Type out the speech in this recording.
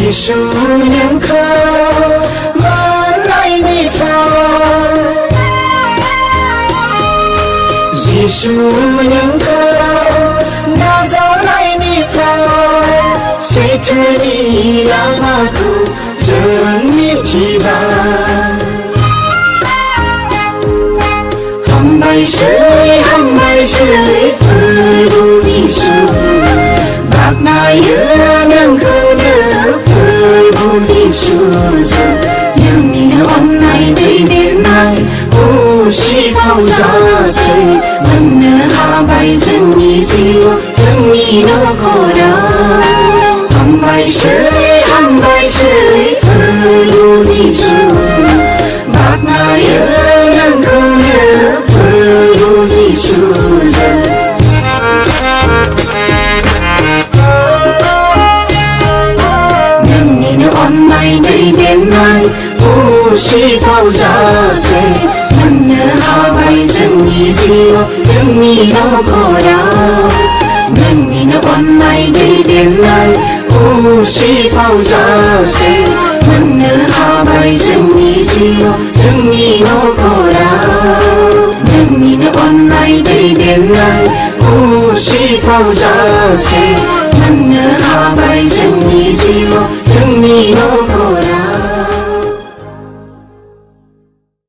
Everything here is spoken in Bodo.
Giêsu những khâu mà lại đi vào Giêsu những khâu đã gió lại đi vào sẽ trở đi là ma cụ dần biết chỉ bàn hầm bay sưởi perlu Giêsu bạc nai nâng khâu nước perlu Giêsu nhưng nhìn hôm nay đây đến nay ô si vào ra trời vẫn nở hà bay dần nhì nó cô đơn hầm bay sưởi perlu Giêsu bạc nai nâng khâu nước perlu Giêsu hôm nay đây đến nay ô si thâu ra sẽ vẫn nhớ hà bay dần nhì nó cô đau nhưng nhìn hôm nay đây đến nay ô si thâu ra sẽ vẫn nhớ hà bay dần nhì nó cô đau nhưng nhìn hôm nay đây đến nay ô si thâu ra sẽ vẫn nhớ hà bay dần nhì